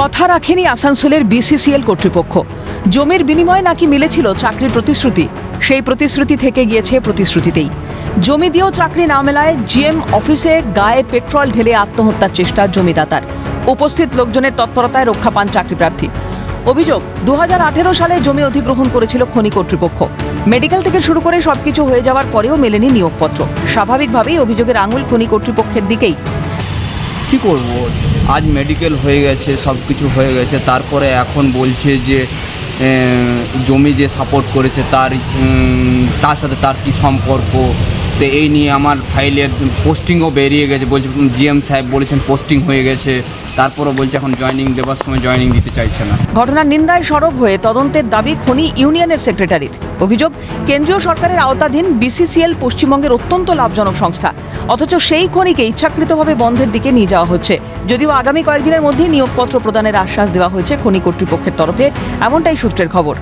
কথা রাখেনি আসানসোলের বিসিসিএল কর্তৃপক্ষ। জমির বিনিময়ে নাকি মিলেছিল চাকরির প্রতিশ্রুতি, সেই প্রতিশ্রুতি থেকে গিয়েছে প্রতিশ্রুতিতেই। জমি দিয়েও চাকরি না মেলায় জিএম অফিসে গায়ে পেট্রোল ঢেলে আত্মহত্যার চেষ্টা জমিদাতার। উপস্থিত লোকজনের তৎপরতায় রক্ষা পান চাকরি প্রার্থী। অভিযোগ, 2018 সালে জমি অধিগ্রহণ করেছিল খনি কর্তৃপক্ষ। মেডিকেল থেকে শুরু করে সবকিছু হয়ে যাওয়ার পরেও মেলেনি নিয়োগপত্র। স্বাভাবিকভাবেই অভিযোগের আঙুল খনি কর্তৃপক্ষের দিকেই। কি করব, আজ মেডিকেল হয়ে গেছে, সব কিছু হয়ে গেছে, তারপরে এখন বলছে যে জমি যে সাপোর্ট করেছে তার সাথে তার কি সম্পর্ক। তো এই নিয়ে আমার ফাইলের পোস্টিংও বেরিয়ে গেছে, বলছে জিএম সাহেব বলেছেন পোস্টিং হয়ে গেছে, তারপরও বলছে এখন জয়েনিং দেওয়ার সময় জয়েনিং দিতে চাইছে না। ঘটনার নিন্দায় সরব হয়ে তদন্তের দাবি খনি ইউনিয়নের সেক্রেটারির। অভিযোগ, কেন্দ্রীয় সরকারের আওতাধীন বিসিসিএল পশ্চিমবঙ্গের অত্যন্ত লাভজনক সংস্থা, অথচ সেই খনিকে ইচ্ছাকৃতভাবে বন্ধের দিকে নিয়ে যাওয়া হচ্ছে। যদিও আগামী কয়েকদিনের মধ্যেই নিয়োগপত্র প্রদানের আশ্বাস দেওয়া হয়েছে খনি কর্তৃপক্ষের তরফে, এমনটাই সূত্রের খবর।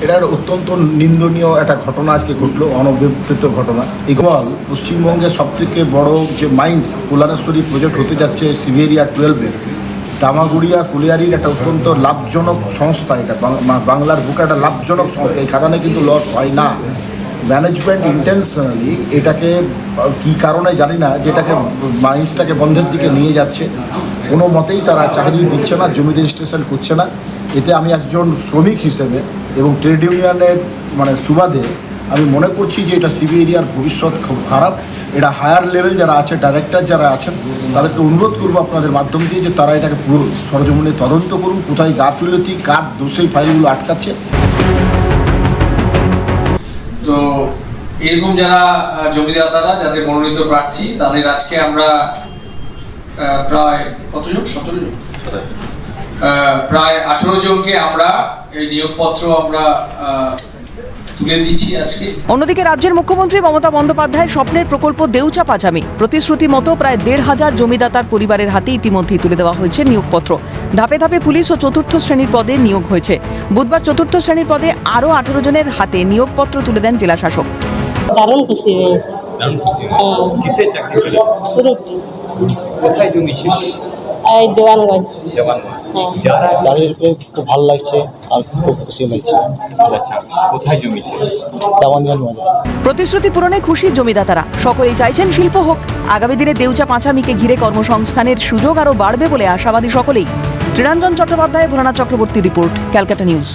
এটা অত্যন্ত নিন্দনীয় একটা ঘটনা আজকে ঘটলো, অনভিপ্রেত ঘটনা। ইকবাল পশ্চিমবঙ্গের সবথেকে বড় যে মাইন্স কল্যাণেশ্বরী প্রজেক্ট হতে যাচ্ছে সিভিএরিয়া 12-এর দামাগুড়িয়া কুলিয়ারির একটা অত্যন্ত লাভজনক সংস্থা। এটা বাংলার বুকে একটা লাভজনক সংস্থা, এই খাদানে কিন্তু লস হয় না। ম্যানেজমেন্ট ইন্টেনশনালি এটাকে কী কারণে জানি না, যেটাকে মাইন্সটাকে বন্ধের দিকে নিয়ে যাচ্ছে। কোনো মতেই তারা চাকরি দিচ্ছে না, জমি রেজিস্ট্রেশন করছে না। এতে আমি একজন শ্রমিক হিসেবে এবং ট্রেড ইউনিয়নের সুবাদে আমি মনে করছি যে এটা সিবিএরিয়ার ভবিষ্যৎ খুব খারাপ। এটা হায়ার লেভেল যারা আছে, ডাইরেক্টর যারা আছেন, তাদেরকে অনুরোধ করবো আপনাদের মাধ্যম দিয়ে যে তারা এটাকে পুরো সরজমিনে তদন্ত করুন, কোথায় গাফিলতি, কার দোষেই ফাইলগুলো আটকাচ্ছে। তো এরকম যারা জমিদাতারা, যাদের মনোনীত প্রার্থী, তাদের আজকে আমরা প্রায় কতজন, 17 জন, প্রায় 18 জনকে আমরা এই নিয়োগপত্র আমরা তুলে দিচ্ছি আজকে। অন্যদিকে রাজ্যের মুখ্যমন্ত্রী মমতা বন্দ্যোপাধ্যায়ের স্বপ্নের প্রকল্প দেউচা পাচামি প্রতিশ্রুতি মতো প্রায় 1,500 জমিদাতার পরিবারের হাতে ইতিমধ্যেই তুলে দেওয়া হয়েছে নিয়োগপত্র। ধাপে ধাপে পুলিশ ও চতুর্থ শ্রেণীর পদে নিয়োগ হয়েছে। বুধবার চতুর্থ শ্রেণীর পদে আরও 18 জনের হাতে নিয়োগপত্র তুলে দেন জেলা শাসক। দারুণ খুশি হয়েছে। কিসের চাকরি পেলে? কোথায় জমি ছিল? এই দেওয়ানগঞ্জ। দাঁড়িয়ে খুব ভালো লাগছে আর খুব খুশি লাগছে। আচ্ছা, কোথায় জমি ছিল? দেওয়ানগঞ্জ বাজার। প্রতিশ্রুতি পূরণে খুশি জমিদাতারা। সকলেই চাইছেন শিল্প হোক। আগামী দিনে দেউচা পাঁচামিকে ঘিরে কর্মসংস্থানের সুযোগ আরও বাড়বে বলে আশাবাদী সকলেই। ত্রিরঞ্জন চট্টোপাধ্যায়, ভোলানাথ চক্রবর্তী রিপোর্ট, ক্যালকাটা নিউজ।